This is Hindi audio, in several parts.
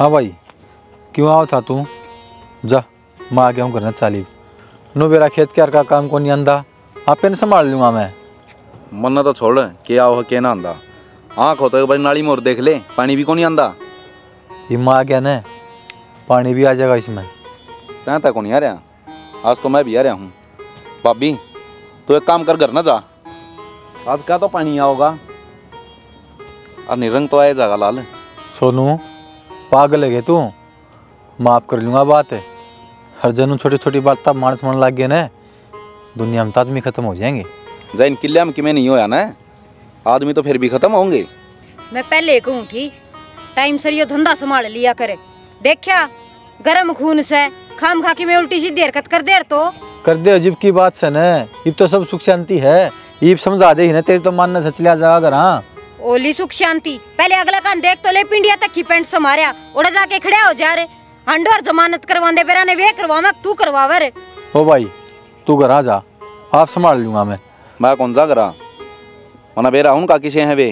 हाँ भाई, क्यों आओ था तू? जा, मैं आ गया हूँ करना चाली। नो बेरा खेत क्यार का काम को नहीं आंदा, आपे ने संभाल लूँगा मैं। मन तो छोड़ के आओ के ना आंदा, आँख होता है भाई नाली मोर देख ले, पानी भी को नहीं आंदा। ये मैं आ गया न, पानी भी आ जाएगा इसमें। तैं तक को नहीं आ रहा, आज तो मैं भी आ रहा हूँ। भाभी तो एक काम कर घर ना जा, आज क्या तो पानी आओगा और निरंग तो आए जाएगा लाल। सोनू पागल है तू, माफ कर लूँगा बात है। हर जनू छोटी छोटी बात तब मानस मन लग गए न, दुनिया में तो आदमी खत्म हो जाएंगे। जैन किले में कि मैं नहीं होया ना, आदमी तो फिर भी खत्म होंगे। मैं पहले कहूँ थी टाइम से ये धंधा संभाल लिया करे, देखा गरम खून से खाम खा की मैं उल्टी सीधी हरकत कर दे तो कर दे। अजीब की बात से न, इब तो सब सुख शांति है, इब समझा दे ही न, तेरी तो मानना सच लिया जाएगा घर। हाँ ओली सुख शांति, पहले अगला कान देख तो ले, पिंडिया तक की पेंट समारिया उड़ा जाके खड़े हो जा रे, हंडो और जमानत करवा दे बेरा ने वे करवा मैं तू करवावे रे। ओ भाई तू घर आ जा, आप संभाल लूँगा मैं कौन जा करा मना बेरा हूँ का किसे हैं वे,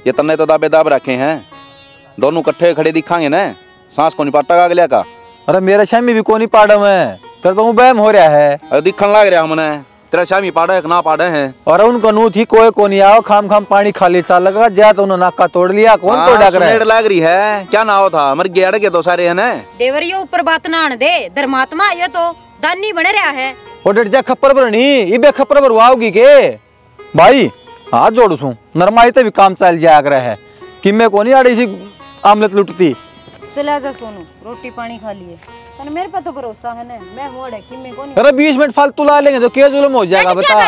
ये तन्ने तो दाबे दाब रखे हैं, दोनों कट्ठे खड़े दिखाएंगे न, सांस को नहीं पाटा अगले का। अरे मेरा शामी भी को नहीं पाड़ा मैं, तेरा तो बैम हो रहा है। अरे दिखन लग रहा हमने तेरा शामी पाड़ा है ना पाड़ा है। और उनको नू थी कोई को नहीं आओ, खाम खाम पानी खाली चाल लगा जा तो उन्होंने नाका तोड़ लिया। कौन तोड़ा कर रहा है? लग रही है क्या ना हो था मर गया अड़के तो सारे है ना। देवरियो ऊपर बात ना आने दे, धर्मात्मा ये तो दानी बने रहा है। ओ डट जा खप्पर भरनी, इबे खप्पर भरवाओगी के भाई? हाथ जोड़ू सू, नरमाई ते भी काम चल जाया कर है, किम्मे को नहीं आड़ी सी आमलेट लुटती। चला जा सोनू, रोटी पानी खा लिए, पर मेरे पे तो भरोसा है ना, मैं हूं अड़े किम्मे को नहीं। अरे 20 मिनट फालतू ला लेंगे तो क्या जुल्म हो जाएगा बता।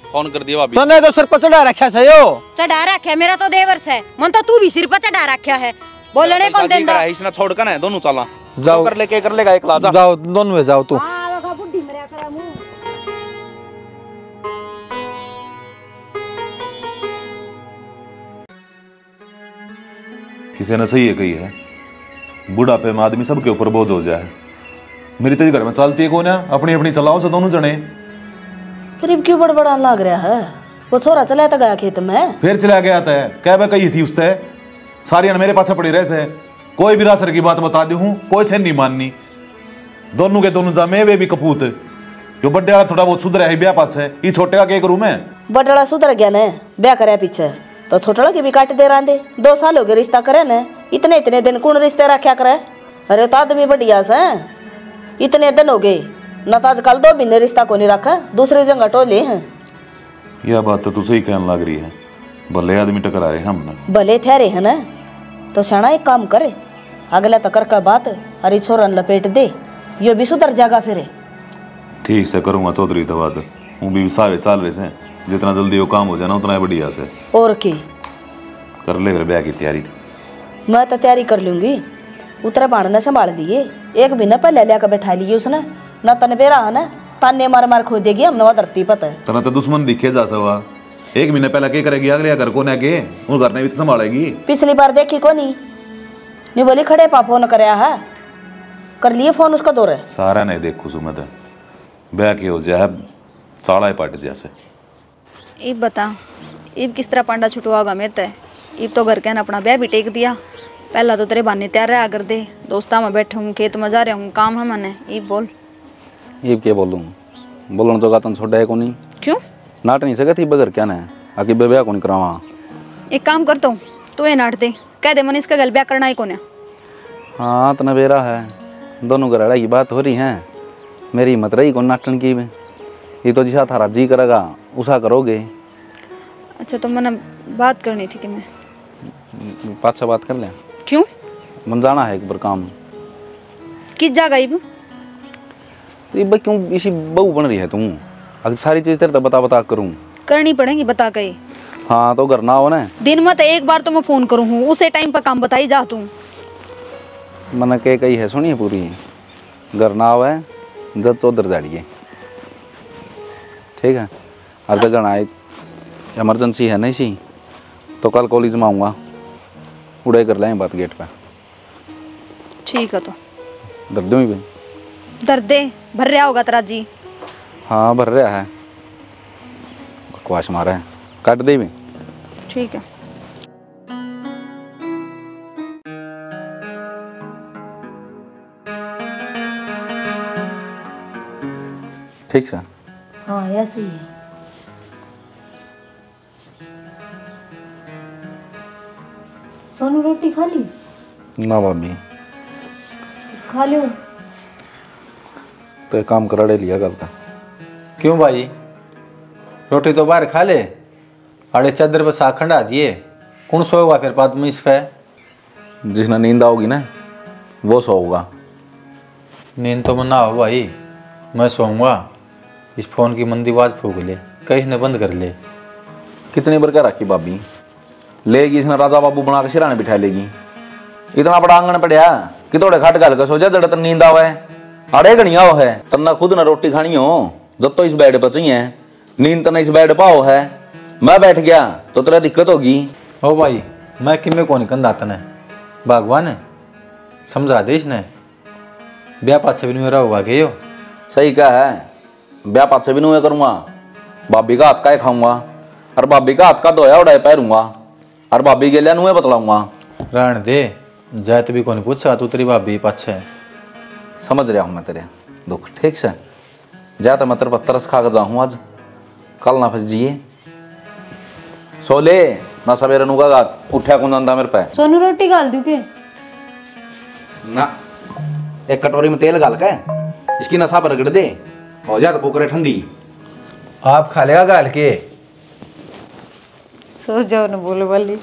फोन कर दिया भाभी तने तो सिर पर चढ़ा रखा है यो। चढ़ा रखा है मेरा तो देवर्स है, मन तो तू भी सिर पर चढ़ा रखा है, बोलने कौन देंदा? इसने छोड़ कर ना दोनों चला जाओ, कर लेके कर लेगा एकला जा। जाओ दोनों में जाओ तू। हां लगा बुड्ढी मरिया करा मुंह। किसी ने सही है कही है, बुढ़ापे में आदमी सबके ऊपर बोझ हो जाए। मेरी तेरी घर में चलती है कौन है, अपनी अपनी चलाओ से दोनों जने। फिर क्यों बड़बड़ाने लग रहा है? वो छोरा चला तो गया खेत में, फिर चला गया था, कह बे कही थी उससे सारी मेरे पाछे पड़ी रहे से, कोई भी रासर की बात बता दी हूँ, कोई से नहीं माननी। दोनों के दोनों जामे वे भी कपूत, जो बड्डे वाला थोड़ा बहुत सुधर है ब्याह पाछे, ये छोटे का क्या करूं मैं? बड्डे वाला सुधर गया ने ब्याह करे पीछे, तो छोटा के भी काट दे रहा दे। 2 साल हो गए रिश्ता करे ने, इतने इतने दिन कौन रिश्ते रखा करे? अरे तो आदमी बढ़िया से इतने दिन हो गए न, तो आजकल 2 महीने रिश्ता को नहीं रखा, दूसरी जगह टोले हैं। यह बात तो तू सही कहने लग रही है, भले आदमी टकरा रहे हम ना, भले ठहरे है ना, तो शाना एक काम करे, अगला तकर का बात हरी छोरन लपेट दे, यो भी सुधर जाएगा फिर। ठीक से करूंगा चौधरी तो बात, हूँ भी सारे साल रहे से, जितना जल्दी वो काम हो जाए ना उतना बढ़िया से। और की कर ले फिर ब्याह की तैयारी। मैं तो तैयारी कर लूंगी, उतरे बाण ने संभाल लिए, एक भी न पहले लिया कर बैठा लिए उसने, न तन बेरा है ना, ताने मार मार खो देगी हमने धरती पता है। तना तो दुश्मन दिखे जा सवा, 1 महीने पहले क्या करेगी, अगले घर को के उन घर ने भी तो संभालेगी। पिछली बार देखी को नहीं बोली खड़े पा फोन कराया है, कर लिए फोन उसका दौर है सारा नहीं देखू सुमत, ब्याह की हो जाए चाड़ा पट जैसे। इब बता, इब किस तरह पांडा छुटवाओगा मेरे ते? इब तो घर के ना अपना ब्याह भी टेक दिया, पहला तो तेरे बहाने तैयार रहा कर दे, दोस्ता में बैठे हूँ, खेत में जा रहे हूँ, काम है मैंने। इब बोल। इब क्या बोलूँ, बोलने तो गातन छोड़ा है को नहीं। क्यों नाट नहीं सकती बगर क्या ना, आगे ब्याह को नहीं करावा। एक काम करता हूँ, तू ये नाट दे, कह दे मन इसका गल ब्याह करना ही को ना। हाँ तना बेरा है, दोनों घर की बात हो रही है, मेरी हिम्मत रही कौन नाटन की में, ये तो जिसा थारा जी करेगा उसा करोगे। अच्छा तो मैंने बात करनी थी कि मैं पाछा बात कर ले। क्यों? मन जाना है एक बार काम। किस जगह इब? इब क्यों इसी बहू बन रही है तुम, अगर सारी चीज तेरे तो बता बता करूँ, करनी पड़ेगी बता के। हाँ तो घर ना हो ना, दिन में तो एक बार तो मैं फोन करूँ हूँ, उसे टाइम पर काम बताई जा तू। मन के कही है सुनिए पूरी, घर ना हो जब चौधर जाड़िए, ठीक है? हर जगह आए इमरजेंसी है नहीं सी, तो कल कॉलेज में आऊँगा, उड़े कर लें बात गेट पे। ठीक है तो दर्द में भी दर्द भर रहा होगा तेरा जी। हाँ भर रहा है, बकवास मारा है, काट दे भी। ठीक है। ठीक से? हाँ ऐसे ही है। सोनू रोटी खा ली? ना भाभी, खा लो। तो एक काम कराड़े लिया करता। क्यों भाई, रोटी तो बाहर खा ले, अड़े चादर पर साग खंडा दिए, कौन सोएगा फिर बाद में इस पे? जिसने नींद आओगी ना वो सोऊगा। नींद तो मना हो भाई, मैं सोऊंगा। इस फोन की मंदी आवाज फूक ले, कहीं ने बंद कर ले। कितनी बार क्या रखी भाभी, लेगी इसने राजा बाबू बना के सिराने बिठा लेगी। इतना बड़ा आंगन पड़िया कि थोड़े खट गल के सो जा, जड़ नींद आवे अड़े गणिया हो है। तन्ना खुद ना रोटी खानी हो जब तो इस बेड पर चाहिए, नींद तना इस बेड पाओ है। मैं बैठ गया तो तेरा दिक्कत होगी। ओ भाई, मैं किमे को नहीं कंधा तने, भगवान समझा दे इसने। ब्याह पाछे भी नहीं रहोगा के यो। सही क्या है, ब्याह पाछे भी नहीं करूंगा, भाभी का हाथ का ही खाऊंगा, और भाभी का हाथ का धोया उड़ाए पैरूंगा, और भाभी के लिए नुए बतलाऊंगा। रहने दे, जात भी को नहीं पूछा तू तेरी भाभी पाछे। समझ रहा हूं मैं तेरे दुख, ठीक से? जा तो मैं तेरे पर तरस खा कर जाऊं आज, कल ना फंस जिए। सो ले ना सवेरे नुगा गात उठा कौन जाता मेरे पे। सोनू रोटी गाल दूं के? ना, एक कटोरी में तेल गाल के इसकी नशा पर रगड़ दे, हो जा तो पोकरे ठंडी। आप खा लेगा गाल के? सो जाओ ना बोलो वाली।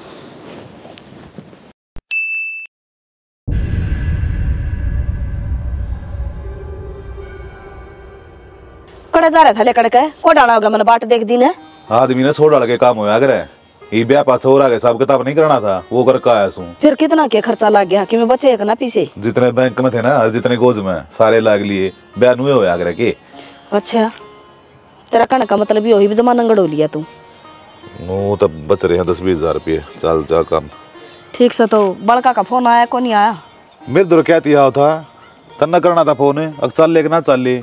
कड़े जा रहा था लेकर के को डाला होगा मैंने बाट देख दी ने। आदमी ने 100 डाल के काम होया करे, ये ब्याह पास हो रहा है, हिसाब किताब नहीं करना था, वो कर का आया सू। फिर कितना के खर्चा लग गया कि मैं बचे एक ना पीछे? जितने बैंक में थे ना, जितने गोज में सारे लाग लिए, ब्याह नुए होया करे के। अच्छा, तेरा कहने का मतलब ये वही भी जमा नंगड़ो लिया तू? नो तब बच रहे हैं 10-20 हजार रुपये, चल जा काम। ठीक से। तो बड़का का फोन आया को नहीं आया? मेरे दूर क्या तिहा था, तन्ना करना था फोन, अब चल ले ना चल ले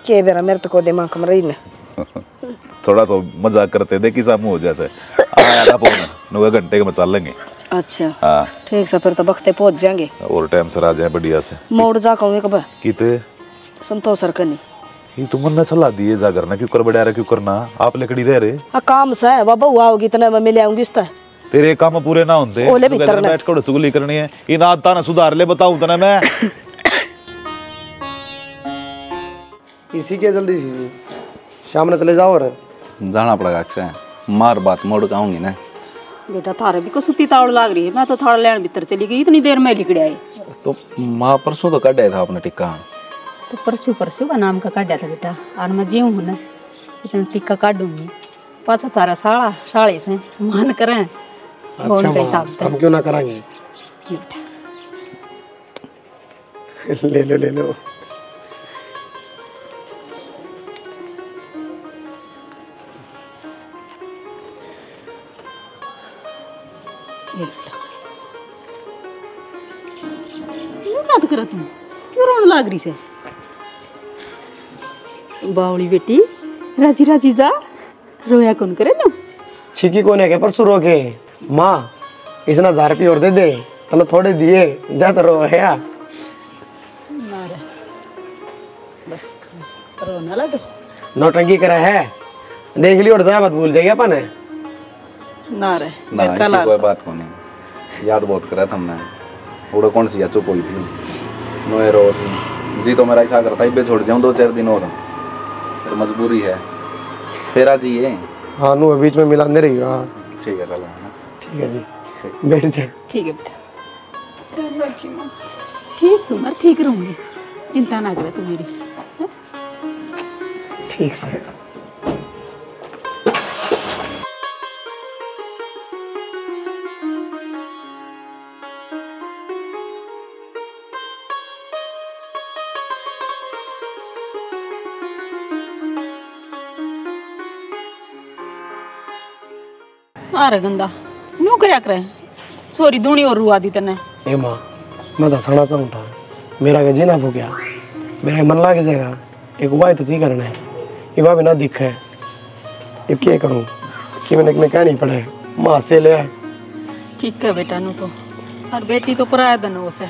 के बेरा मेरे तो को दिमाग में रही ने। थोड़ा सा मजाक करते देखी सा मुंह जैसे आया था फोन, 9 घंटे के में चल लेंगे। अच्छा हाँ ठीक से, फिर तो वक्ते पहुंच जाएंगे और टाइम से आ जाए बढ़िया से। मोड़ जा कहूँ कब किते संतोष सर कनी ये तुम मन सलाह दिए जा करना, क्यों कर बढ़िया रहे, क्यों करना आप लकड़ी रह रहे। हाँ काम से है बाबा, हुआ होगी इतने में मिले आऊंगी इस तेरे काम पूरे ना होते, ओले भीतर बैठ कर चुगली करनी है, इन आदता ना सुधार ले, बताऊं तना मैं। इसी के जल्दी सी शाम ने चले जाओ रे। जाना पड़ेगा अक्सर, मार बात मोड़ के आऊंगी ना। बेटा थारे भी कसुती तावड़ लाग रही है, मैं तो थाड़ा लेन भीतर चली गई, इतनी देर में लिखड़े आए। तो माँ परसों तो कट था अपने टिक्का। तो परसों का नाम का काटा था बेटा, और मैं जीऊँ हूँ ना इतना टिक्का काटूंगी, पाछा थारा साड़े से मान करें। अच्छा हम क्यों ना कराएंगे, ले लो ले लो। करा तुम क्यों रोने लाग रही से? बावली बेटी राजी राजी जा, रोया कौन करे ना। छिकी कोने के परसों रोके माँ इसना 1000 रुपये और दे दे, तने थोड़े दिए जा तो रो है या बस रोना लगा। नौटंकी करा है, देख ली और जा मत भूल जाएगा अपन ना रे ना ऐसी कोई बात को नहीं, याद बहुत करा था हमने। उड़े कौन सी चुप हुई थी, नोए रो थी जी, तो मेरा ऐसा करता ही छोड़ जाऊँ 2-4 दिन और, फिर मजबूरी है फिर आज ये। हाँ नो बीच में मिला दे रही। हाँ ठीक है चलो। ठीक है जी बैठ जाए। ठीक है बेटा, ठीक सुमर ठीक रहूंगी, चिंता ना करे तू मेरी। ठीक से अरे गंदा न्यू करया करे, सोरी दूनी और रुआ दी तने। ए माँ मैं तो सहना चाहूँ था, मेरा के जीना हो गया, मेरा मन लागे जाएगा, एक उपाय तो थी करना है, ये भी ना दिख है, ये क्या करूँ कि मैंने कहनी पड़े माँ से ले। ठीक है बेटा नु तो, और बेटी तो पराया दन उसे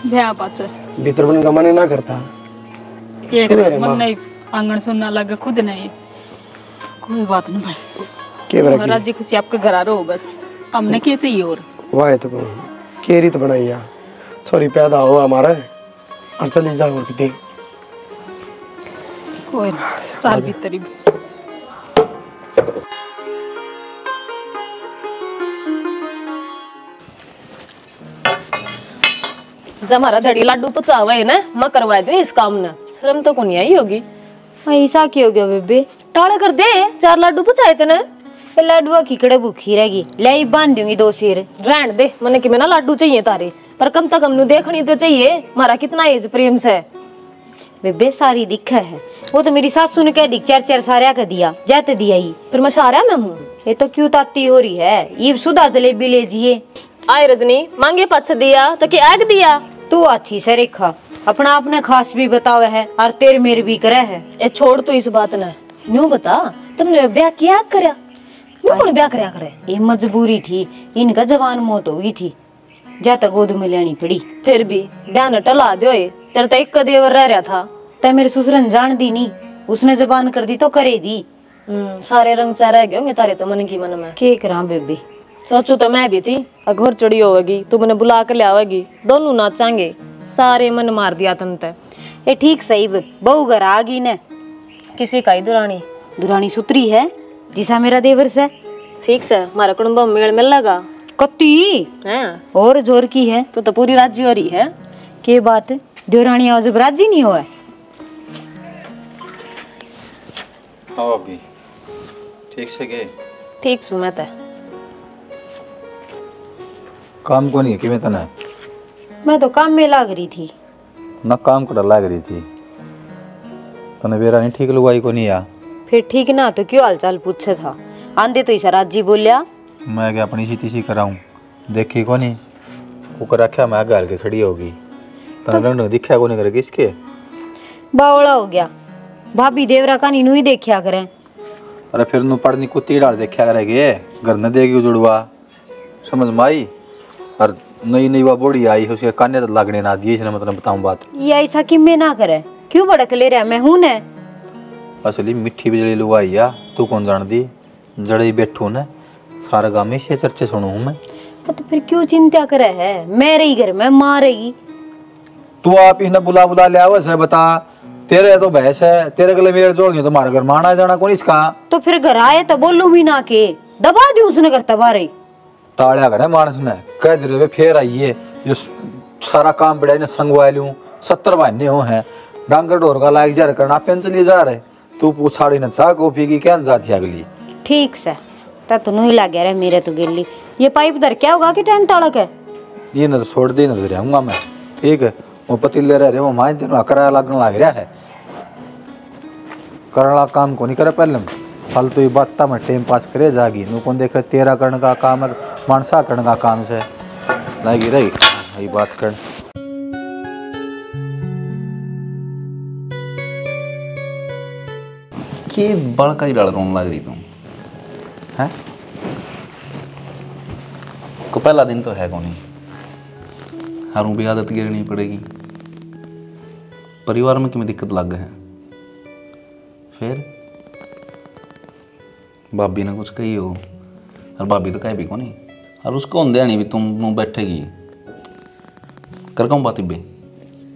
ब्याह पाचे भीतर बन का मन ना करता, के करे मन नहीं आंगन सुनना लगे खुद नहीं। कोई बात नहीं भाई, के बरा राजी खुशी आपके घर आ रहो बस, हमने क्या चाहिए और वाह तो केरी तो बनाई यार। सॉरी पैदा हुआ हमारा और चली जाओ और कितनी कोई ना चाल भीतरी जब हमारा धड़ी लाडू पचावा है ना, मैं करवा दूं इस काम ना, शर्म तो कोनी आई होगी। ऐसा क्यों हो गया बेबे? टाड़ा कर दे, 4 लाडू पचाए थे ना। लाडुआ कीकड़े भूखी रहेगी, ले बांध दूंगी 2 सिर। रहन दे, मैंने कि मैं ना लाडू चाहिए तारे, पर कम तक हमने देखनी तो चाहिए हमारा कितना एज प्रेम से। बेबे सारी दिखा है, वो तो मेरी सासू ने कह दी 4 सारा का दिया, जाते दिया ही। फिर मैं सारा में हूँ। ये तो क्यों ताती हो रही है, ये सुधा जलेबी ले जिए। आए रजनी, मांगे पछ दिया तो क्या आग दिया? तू अच्छी से रेखा अपना अपने खास भी बतावे है और तेरे मेरे भी करे है। ए छोड़ तू इस बात ने, न्यू बता तुमने ब्याह किया करया? न्यू कौन ब्याह करया करे? ये मजबूरी थी, इनका जवान मौत हो गई थी, जाता गोद में लेनी पड़ी। फिर भी ब्याह न टला दो, तेरे तो एक देवर रह रहा था। तै मेरे ससुरन जान दी नहीं, उसने जबान कर दी तो करे दी। सारे रंग चा रह गए तारे तो मन की मन में। के करा बेबी, सोचू तो मैं भी थी घर चढ़ी होगी, तू मैंने बुला कर लियावेगी, दोनों नाचांगे। सारे मन मार दिया तंते। ये ठीक सही बहू घर आ गई ने। किसी का ही दुरानी दुरानी सुतरी है जिसा मेरा देवर से। ठीक से हमारा कुटुंब मेल मिल लगा कत्ती है और जोर की है। तो पूरी राजी हो रही है। के बात देवरानी आज राजी नहीं हुआ? हाँ अभी ठीक से गए। ठीक सु मैं काम को नहीं कि मैं तना मैं तो काम में लाग रही थी ना, काम को लाग रही थी तने बेरा नहीं ठीक लुगाई को नहीं आ। फिर ठीक ना तो क्यों हालचाल पूछे था? आंदे तो इसा राजी बोलिया। मैं क्या अपनी सीती सी कराऊं, देखी को नहीं ऊपर रखा मैं आगे हल के खड़ी होगी तने रंग दिखा को नहीं करे किसके बावड़ा हो गया। भाभी देवरा का नीनू ही देखा करे। अरे फिर नु पड़नी कुत्ती डाल देखा करेगी, घर न देगी जुड़वा, समझ में आई? और नई नई वो बूढ़ी आई है, उसके काने तो लगने ना दिए इसने, मतलब बताऊं बात। ये ऐसा कि मैं ना करे, क्यों भड़क ले रहा? मैं हूं ने असली मिट्टी बिजली लुगाई या तू कौन जान दी, जड़े बैठू ने सारा गांव में से चर्चे सुनू हूं मैं। तो फिर क्यों चिंता करे है? मैं रही घर में, मां रहेगी। तू आप ही न बुला बुला ले आवस है, बता तेरे तो भैंस है, तेरे गले मेरे जोड़ गए तो हमारे घर माना जाना कौन इसका? तो फिर घर आए तो बोलू भी ना के दबा दी उसने घर तबारे टाड़ा करे मानस ने कह दे फिर आइए जो सारा काम पड़ा इन्हें संगवा लूं 70 बहने हो हैं डांगर ढोर का लाइक जार करना पेन चली जा रहे तू पूछाड़ी न चा कॉफी की क्या जाती अगली ठीक से ता तो नहीं लग रहा मेरे तो गिल्ली ये पाइप दर क्या होगा कि टेंट टाड़ा के ये न छोड़ दे न रहूंगा मैं ठीक है वो पतीले रह रहे वो माइन दिन कराया लगने लग रहा है करना काम को नहीं करे पहले फालतू ही बात मैं टाइम पास करे जागी नु कौन देखे तेरा करने का काम है मानसा करने का काम से लगी रही यही बात कर कि बड़का ही लड़ रोने लग रही तुम हैं को पहला दिन तो है कौन हारों भी आदत गिरनी पड़ेगी परिवार में किमें दिक्कत लग है फिर भाभी ने कुछ कही हो और भाभी तो कहे भी कौन और उसको होंदे नहीं भी तुम बैठेगी कर कौन बात भी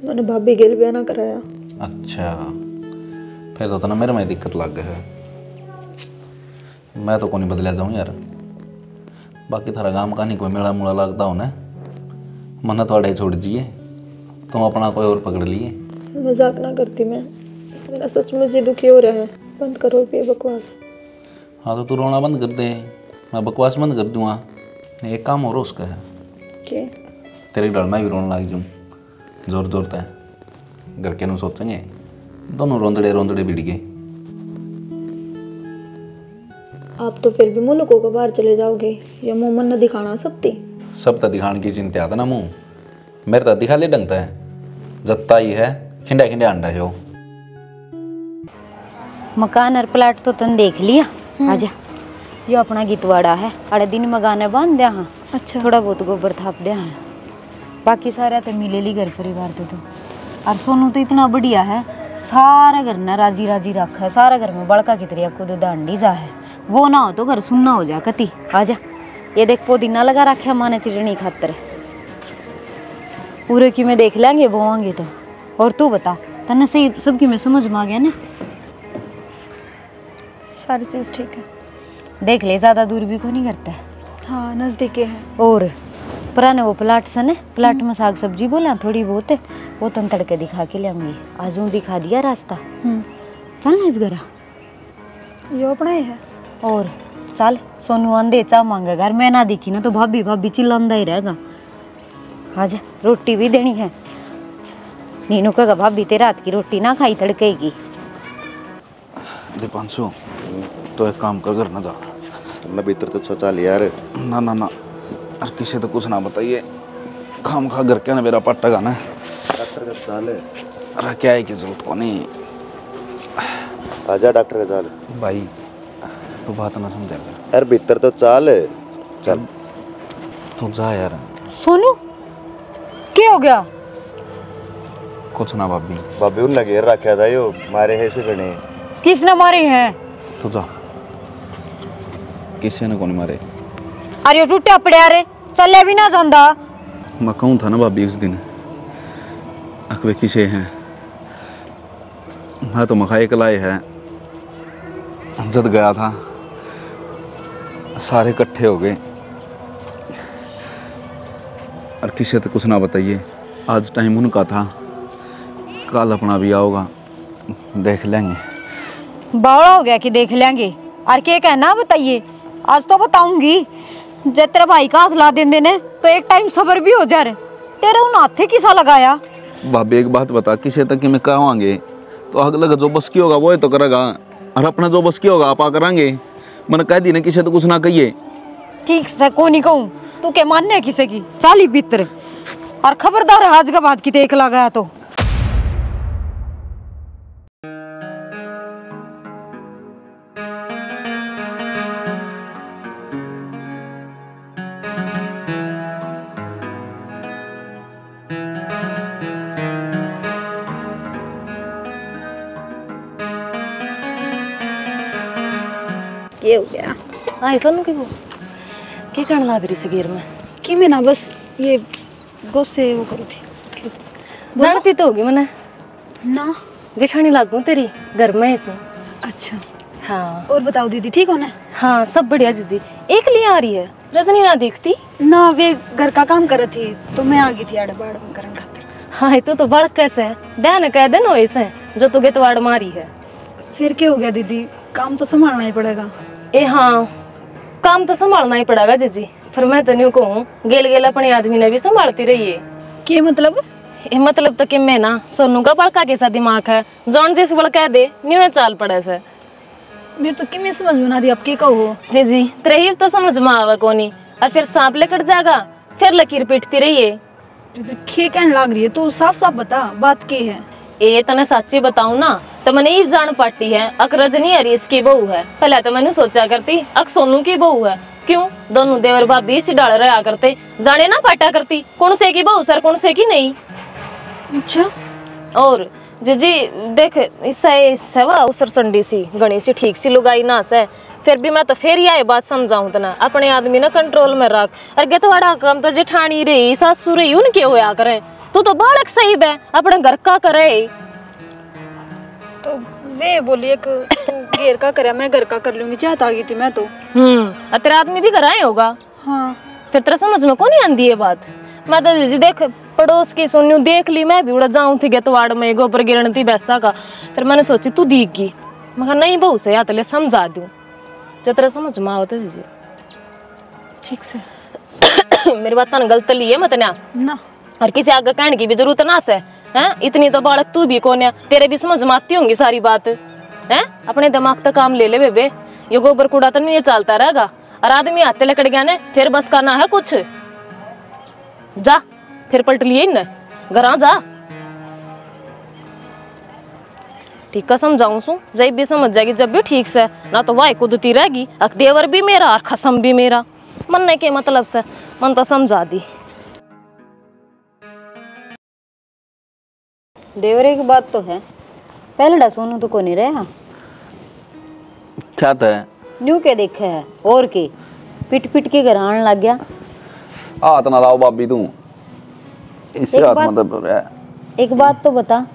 मैंने भाभी गेल ब्याह ना कराया। अच्छा फिर तो ना मेरे में दिक्कत लग है मैं तो कौन बदला जाऊँ यार बाकी थारा गाँव का नहीं कोई मेला मूला लगता हो ना मन थोड़ा छोड़ जिए तुम अपना कोई और पकड़ लिए मजाक ना करती मैं मेरा सचमुच ही दुखी हो रहा है बंद करो ये बकवास। हाँ तो तू रोना बंद कर दे मैं बकवास बंद कर दूँगा एक काम और उसका है के तेरे डर में भी रोने लग जाऊँ जोर जोर तय घर के सोचेंगे दोनों रोंदड़े रोंदड़े बिड़ गए। आप तो फिर भी मुल्कों को बाहर चले जाओगे ये मुंह मन न दिखाना सबती सब तो दिखाने की चिंता आता ना मुँह मेरे तो दिखा ले डंगता है जत्ता ही है खिंडा खिंडा अंडा है वो मकान और प्लाट तो तन देख लिया। आजा यो अपना गीतवाड़ा है अड़े दिन में गाने बांध दिया हाँ अच्छा थोड़ा बहुत गोबर थाप दिया है बाकी सारा तो मिले ली घर परिवार तो और सोनू तो इतना बढ़िया है सारा घर ना राजी राजी रखा है, सारा घर में बड़का की तरह खुद दांडी जा है, वो ना हो तो घर सुनना हो जा कति। आजा ये देख पुदीना लगा रखा माने चिड़नी खातर, पूरे की में देख लेंगे बोवांगे तो। और तू बता तन्ने सही सबकी में समझ में आ गया ना? सारी चीज़ ठीक है। देख ले ज्यादा दूर भी को नहीं करता है। हाँ नज़दीक है। और पुराने वो प्लाट से ने प्लाट में साग सब्जी बोला थोड़ी बहुत है, वो तुम तड़के दिखा के लाऊंगी। आज ऊँ दिखा दिया रास्ता, चल भी करा ये अपना ही है। और चल सोनू आंदे चा मांगेगा, मैं ना दिखी ना तो भाभी भाभी चिल्लांदा ही रहेगा। आजा रोटी भी देनी है। नीनू कहेगा भाभी ते रात की रोटी ना खाई तड़केगी। दीपांशु तो एक काम कर, घर ना जा। तुमने भीतर तो सोचा लिया यार। ना ना ना, अरे किसी तो कुछ ना बताइए, खाम खा घर के ना मेरा पट्टा गाना। डॉक्टर का चाल है। अरे क्या है की जरूरत को नहीं। आजा डॉक्टर का चाल। भाई तू बात ना समझेगा यार, भीतर तो चाल है। चल तू जा यार। सोनू क्या हो गया? कुछ ना भाभी। भाभी उन घेर रखा था यो, मारे है से गणे। किसने मारे हैं? तू जा, किसी ने कौन मारे? अरे टूटा पड़े रे, चले भी ना जांदा। मैं कहूँ था ना भाभी उस दिन अकबे किसे हैं, मैं तो मखा एक लाए है। जद गया था सारे इकट्ठे हो गए, और किसी तो कुछ ना बताइए। आज टाइम उनका था, कल अपना भी आओगा, देख लेंगे। बावड़ा हो गया कि देख लेंगे, और क्या कहना बताइए। आज तो बताऊंगी, जब तेरे भाई का हाथ ला देंगे ने तो एक टाइम सबर भी हो जा रहे। तेरे उन हाथे किसा लगाया? भाभी एक बात बता, किसी तक में कहांगे तो अगला जो बस की होगा वो तो करेगा, और अपना जो बस की होगा आप करेंगे। मैंने कह दी ना किसी तो कुछ ना कहिए। ठीक से को नहीं कहूँ, तू क्या मानने है किसी की? चाली भीतर, और खबरदार आज का बात की एक लगाया तो। ये हो गया। हाँ सोनू की वो क्या करने लग रही सगीर में? कि मैं ना बस ये गोसे वो करी थी। जानती तो होगी मैंने ना। जेठानी लागू तेरी घर में सु। अच्छा हाँ। और बताओ दीदी ठीक हो ना? हाँ सब बढ़िया जीजी। एक लिए आ रही है, रजनी ना देखती ना, वे घर का काम कर रही थी तो मैं आ गई थी आड़ बाड़ में करन खातिर। हाँ तो बड़ कैसे बहन कह दे ना ऐसे जो तू गेतवाड़ मारी है। फिर क्या हो गया दीदी, काम तो संभालना ही पड़ेगा। ए हाँ काम तो संभालना ही पड़ेगा जीजी, फिर मैं तो नहीं कहूँ गेल गेल अपने आदमी ने भी संभालती रही है। क्या मतलब? ये मतलब तो कि मैं ना सोनू का बड़का कैसा दिमाग है, जौन जैसे बड़ कह दे न्यू चाल पड़े से। मेरे तो कि समझ में ना रही, अब क्या कहो? जी तेरे तो समझ में आवा कोनी, और फिर सांप लेकर जागा फिर लकीर पीटती रही है। खे कहने लग रही है तो साफ साफ बता बात क्या है। ए तने सच्ची बताऊं ना तो मैंने ये जान पाती है अक रजनी हरीश की बहू है। पहले तो मैंने सोचा करती अक सोनू की बहू है, क्यों दोनों देवर भाभी इसी डाल रहा करते, जाने ना पाटा करती कौन से की बहू सर कौन से की नहीं। अच्छा और जी देख इससे उसर संडी सी गणेश सी ठीक सी लुगाई ना से, फिर भी मैं तो फिर यह बात समझाऊं तना अपने आदमी ना कंट्रोल में रख। अरे तो बड़ा काम तो जेठानी रही सासू रही उनके होया करे, तू तो बालक सही बे अपने घर का करे। तो वे बोली एक तू घेर का करे मैं घर का कर लूंगी, चाहता आ गई थी मैं तो। तेरा आदमी भी कराए होगा। हाँ फिर तेरा समझ में कौन आंदी है बात। मैं तो जी देख पड़ोस की सुनियो देख ली, मैं भी उड़ा जाऊं थी गेतवाड़ में गोबर गिरण थी बैसा का, फिर मैंने सोची तू दीगी, मैं नहीं बहू से या तो समझा दूं जो तेरा समझ में आओ। जी ठीक से मेरी बात ना गलत ली है मत ना, और किसी आगे कहने की भी जरूरत ना से हैं। इतनी तो बालक तू भी कौन है, तेरे भी समझ में आती होंगी सारी बात हैं। अपने दिमाग तक काम ले ले बेबे, ये गोबर कूड़ा तो नहीं चलता रहेगा, और आदमी हाथ लकड़ गया ने फिर बस करना है कुछ। जा फिर पलट लिए न घर जा, ठीक का समझाऊं सू जब भी समझ जाएगी जब भी ठीक से, ना तो वाई कुदती रहेगी अक देवर भी मेरा और खसम भी मेरा। मन ने के मतलब से मन तो समझा दी। देवरे की बात तो है, पहले सोनू तो को नहीं रहा क्या था न्यू के देखा है और के पिट पिट के घर आने लग गया। हाथ ना लाओ भाभी तू इससे एक हाथ बात- मतलब एक बात तो बता,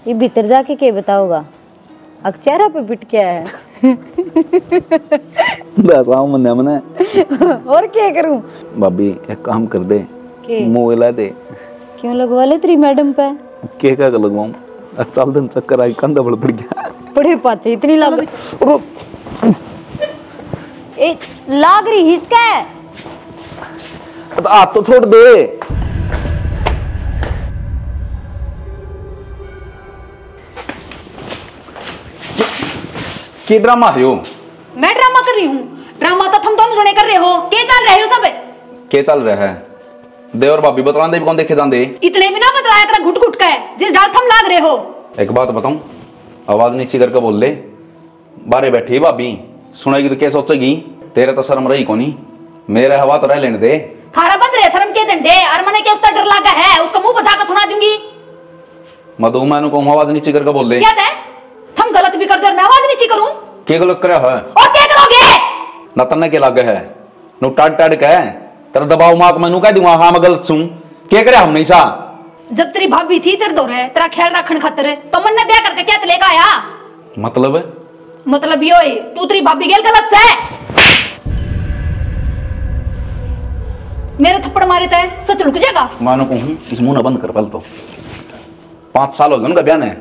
ये भीतर जाके क्या बताओगा? अब चेहरा पे पिट क्या है? बताओ मने और क्या करूं? भाभी एक काम कर दे के? मुंह हिला दे। क्यों लगवा ले तेरी मैडम पे? के का लगवाऊं? चल दिन चक्कर आई कंधा बड़ पड़ गया। बड़े पाचे इतनी लग ए लाग रही हिसका है। तो हाथ तो छोड़ दे। क्या ड्रामा है यो? मैं ड्रामा कर रही हूँ? ड्रामा तो तुम दोनों जने कर रहे हो। क्या चल रहे हो सब? क्या चल रहा है? दे और भाभी बतला दे कौन देखे जाते? इतने भी ना बतलाया कर घुट घुट का जिस डाल थम लाग रहे हो। एक बात बताऊं, आवाज नीचे करके बोल ले। बारे बैठी भाभी सुनेगी तो क्या सोचेगी? तेरे तो शर्म रही कोनी, मेरे हवा तो रह लेने दे। थारा बंद रहे शर्म के झंडे और मने के उसका डर लगा है, उसका मुंह बचा कर सुना दूंगी। मधु मैंने को आवाज नीचे करके बोल ले। क्या है? हम गलत भी कर दे और मैं आवाज नीचे करूं? क्या गलत करे है? और क्या करोगे? न तन्ने के लागे है नु टाट टाट के तेरा दबाव माक मैनू कह दूंगा हां मैं गलत सुन। क्या करे हम नहीं सा? जब तेरी भाभी थी तेरे दौरे तेरा ख्याल रखन खातिर तो मन ने ब्याह करके क्या लेकर आया? मतलब यो तू तेरी भाभी गेल गलत से मेरे थप्पड़ मारे थे सच रुक जाएगा। मानो कहूं इस मुंह ना बंद कर। पल तो 5 साल हो गए उनका ब्याह ने,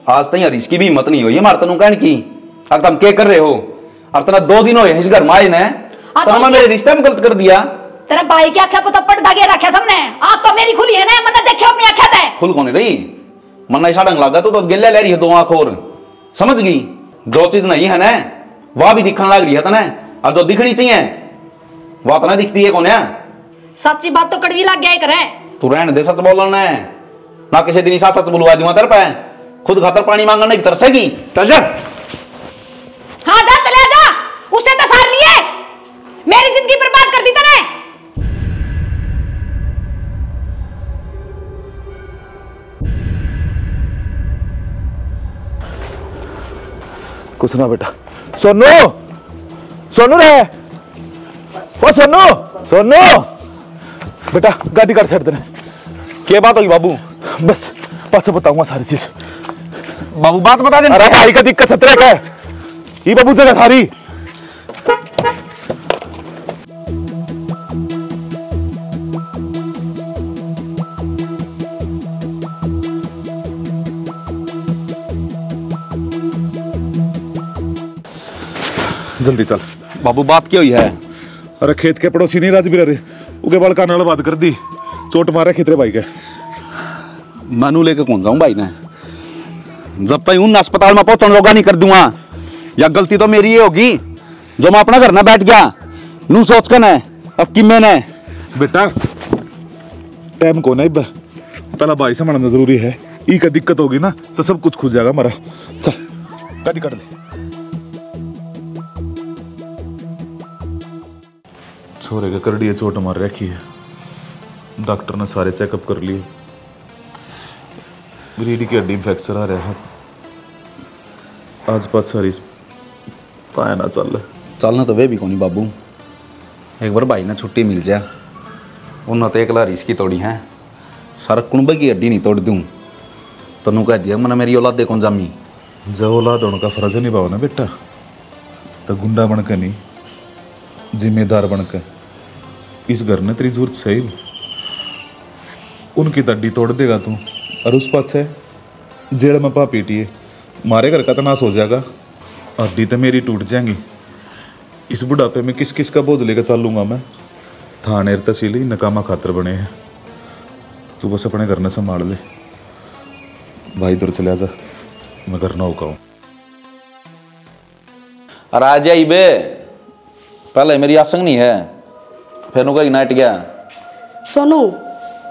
आज तक यार इसकी भी हिम्मत नहीं हुई मार तनु कहने की। अब तुम क्या कर रहे हो? और तना 2 दिन हो इस घर में आए ने तना मेरे रिश्ते में गलत कर दिया। तेरा भाई क्या आख्या पता पड़ दागे रखा तुमने? आंख तो मेरी खुली है ना, मैंने देखा अपनी आंखें थे। खुल कौन रही? मन ऐसा ढंग लगा तो गिल्ले ले रही है 2 आंख और समझ गई। जो चीज नहीं है ना वह भी दिखने लग रही है तना, और जो दिखनी चाहिए वह तो ना दिखती है कौन है? सच्ची बात तो कड़वी लग गया करे। तू रहने दे, सच बोलना है ना। किसी दिन सच बुलवा दूंगा तेरे पे। खुद खातर पानी मांगना नहीं तरसेगी। चल जा। हाँ जा चले जा, उससे तो सार लिए मेरी जिंदगी बर्बाद कर दी तने। कुछ ना बेटा। सोनू सोनू रे, ओ सोनू सोनू बेटा गाड़ी काट छड़ देना। क्या बात होगी बाबू? बस पाछे बताऊंगा सारी चीज। बाबू बात बता दे। अरे भाई का दिक्कत सतरे का है ये बाबू जगह सारी। जल्दी चल बाबू बात क्या हुई है? अरे खेत के पड़ोसी नहीं राजवीर अरे उके बाल का नाल बात कर दी, चोट मारे खितरे भाई के। मनु लेके कौन जाऊं भाई ने? जब तक उन अस्पताल में पहुंचने लोगा नहीं कर दूंगा। या गलती तो मेरी ये होगी जो मैं अपना घर ना बैठ गया नू सोच कर न अब कि मैंने बेटा टाइम को नहीं पहला भाई संभालना जरूरी है। ई का दिक्कत होगी ना तो सब कुछ खुल जाएगा हमारा। चल गाड़ी काट ले। छोरे के करड़िए चोट मार रखी है, डॉक्टर ने सारे चेकअप कर लिए, रीढ़ की हड्डी फ्रैक्चर आ रहा है। आज 5 सारी पाया ना चल चलना तो वे भी कोनी बाबू। एक बार भाई ने छुट्टी मिल जाए उन्होंने तो एक लारी इसकी तोड़ी है, सारा कुंबे की हड्डी नहीं तोड़ दूं तो नू कह दिया मैंने मेरी औलाद दे कौन जामी। जब औलाद होने का फर्ज निभाओ ना बेटा, तो गुंडा बनकर नहीं जिम्मेदार बनकर इस घर ने तेरी जरूरत सही। उनकी तड्डी तोड़ देगा तू और उस पाछे जेल में पा पीटिए मारे घर का तो नाश हो जाएगा, हड्डी तो मेरी टूट जाएंगी। इस बुढ़ापे में किस किस का बोझ लेकर चलूंगा मैं। थाने तहसीली नकामा खातर बने हैं, तू बस अपने घर ने संभाल ले। भाई दूर चले जा, मैं घर ना होगा। अरे आ जाइए बे, पहले मेरी आसंग नहीं है फिर नुका नाट गया। सोनू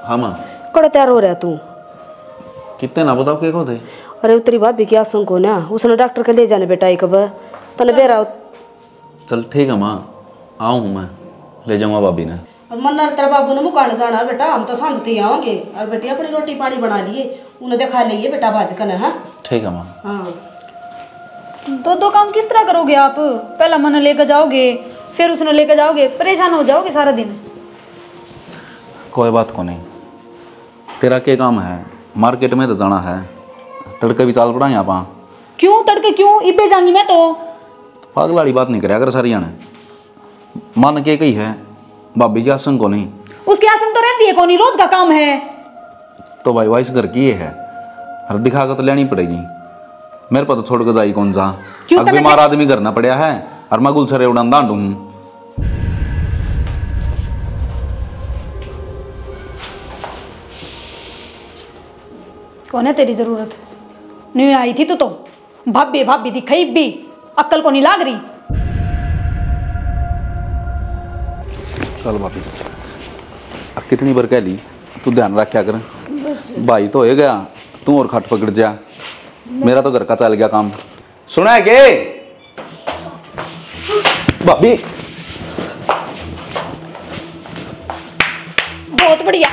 हाँ माँ कड़ो तैयार हो रहा तू? कितने ना बताओ क्या थे? अरे तेरी भाभी की आसंग को ना उसने डॉक्टर के ले जाने बेटा एक बार तने बेरा। चल ठीक है माँ, आऊँ मैं ले जाऊँगा भाभी ने। और मन्ना तेरा बाबू ने मुकान जाना बेटा, हम तो सांझते आओगे और बेटी अपनी रोटी पानी बना लिए, उन्हें देखा लिए बेटा बाजकन है। हाँ ठीक है माँ। हाँ दो काम किस तरह करोगे आप? पहला मन लेकर जाओगे, फिर उसने लेकर जाओगे, परेशान हो जाओगे सारा दिन। कोई बात को नहीं, तेरा क्या काम है? मार्केट में तो जाना है, तड़के भी चाल पड़ा यहाँ पा। क्यों तड़के क्यों? इबे जाऊंगी मैं तो। पागल वाली बात नहीं करे अगर सारिया ने मन के कही है भाभी की आसन को नहीं। उसकी आसन तो रहती है कौन, रोज का काम है। तो भाई वाइस घर की ये है, हर दिखा कर तो लेनी पड़ेगी। मेरे पर तो छोड़ कर जाई कौन जा, अब बीमार आदमी करना पड़ा है और मैं गुलछरे उड़ान दांडू हूँ। कौन है तेरी जरूरत? नहीं आई थी तू तो भाभी भाभी दिखाई भी, अक्ल को नहीं लाग रही। चल भाभी, अब कितनी बार कह ली तू ध्यान रखा कर। भाई तो हो गया, तू और खट पकड़ जा, मेरा तो घर का चल गया काम। सुना है के भाभी? बहुत बढ़िया,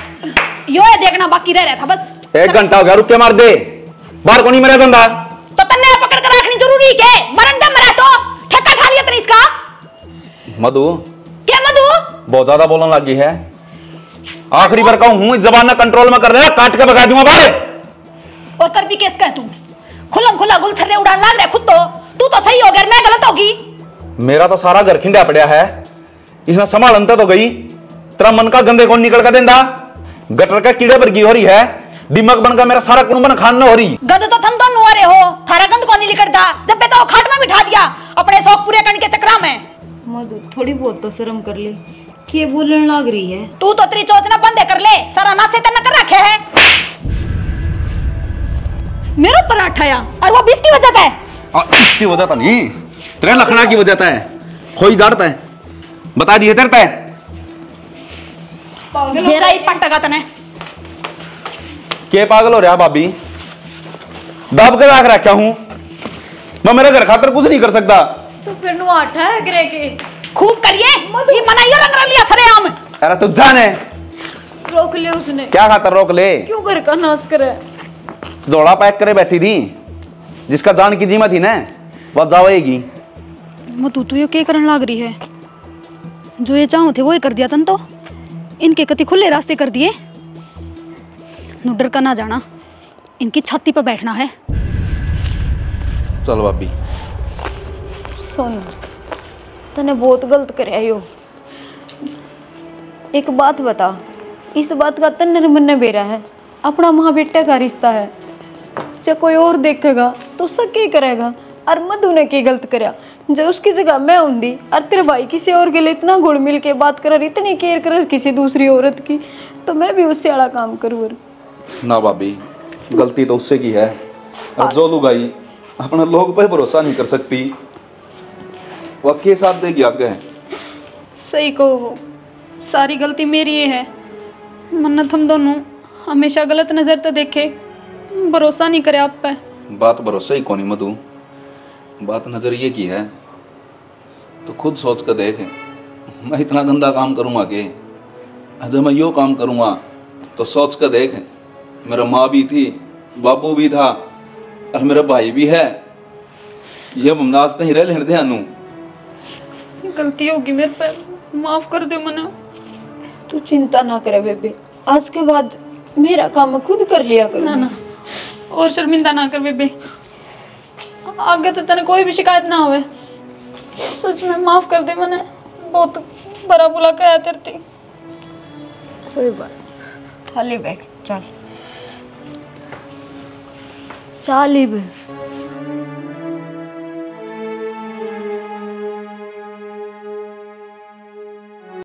यो है देखना बाकी रह रहा था बस। 1 घंटा हो गया, रुक के मार दे, बाहर को नहीं मेरा धंधा। तो तन्ने पकड़ कर रखनी जरूरी के? मरण दम मरा तो ठेका खा लिया तने इसका। मधु, क्या मधु? बहुत ज्यादा बोलने लगी है। आखिरी बार कहूं इस जबान कंट्रोल में कर लेना, काट के भगा दूंगा बाहर। और कर भी केस कह तू, खुलम खुला गुलछर्रे उड़ान लाग रहा खुद तो। तू तो सही हो गया, मैं गलत होगी। मेरा तो सारा घर खिंडा पड़ा है, इसने संभालता तो गई, तेरा मन का गंदे कौन निकल कर देंदा? गटर का कीड़े पर गी हो रही है, दिमाग बनकर मेरा सारा कुंबन खान न हो रही। गंद तो थम दोनों आ रहे हो, थारा गंद कौन नहीं निकलता? जब तो खाट में बिठा दिया अपने शौक पूरे करने के चक्कर में। मधु थोड़ी बहुत तो शर्म कर ले, कि बोलने लग रही है। तू तो तेरी चोचना बंद कर ले, सारा नासे तन कर रखे है। मेरे ऊपर आठाया और वो 20 की वजह है। इसकी वजह तो नहीं, तेरे लखना की वजह है। खोई जाड़ता है, बता दिए तेरता है मेरा ही पटका तने। के पागल हो रहा भाभी? दब के रख रखा हूं मैं, मेरे घर खातर कुछ नहीं कर सकता। तो फिर नु आठा है करे के खूब करिए, ये मनाइयो रंग लिया सरेआम। अरे तू जाने, रोक ले उसने। क्या खातर रोक ले? क्यों घर का नाश करे? जोड़ा पैक करे बैठी थी, जिसका जान की जीमा थी ना वह जावेगी। मधु तू ये क्या करने लग रही है? जो ये चाहूं थे वो ही कर दिया तन तो। इनके कति खुले रास्ते कर दिए। नु डर का ना जाना, इनकी छाती पर बैठना है। चल भाभी। सोनू तने बहुत गलत करे यो। एक बात बता, इस बात का तन्ने मन बेरा है, अपना माँ बेटे का रिश्ता है। जब कोई और देखेगा तो सब क्या करेगा? और मधु ने क्या गलत कराया? जब उसकी जगह मैं होंगी और तेरे भाई किसी और के लिए इतना घुल मिल के बात कर, इतनी केयर कर किसी दूसरी औरत की, तो मैं भी उससे आला काम करूँ। ना भाभी, गलती तो उससे की है। अब जो लुगाई अपना लोग पे भरोसा नहीं कर सकती, वह के साथ देगी आगे। सही कहो, सारी गलती मेरी ही है। मन्नत हम दोनों हमेशा गलत नजर तो देखे, भरोसा नहीं करे आप पे। बात भरोसा ही कौन मधु, बात नजरिए की है। तो खुद सोच कर देख, मैं इतना गंदा काम करूँगा कि जब मैं यो काम करूँगा तो सोच कर देख, मेरा माँ भी थी, बाबू भी था और मेरा भाई भी है। ये मुमनाज नहीं रह लेने ध्यान। गलती होगी मेरे पे, माफ कर दे मना। तू चिंता ना करे बेबे, आज के बाद मेरा काम मैं खुद कर लिया करूँ। ना ना, और शर्मिंदा ना कर बेबे, आगे तो तेने कोई भी शिकायत ना होवे। सच में माफ कर दे, मैंने बहुत बड़ा बुला के आया तेरे। कोई बात, उठा ले बैग, चल चल।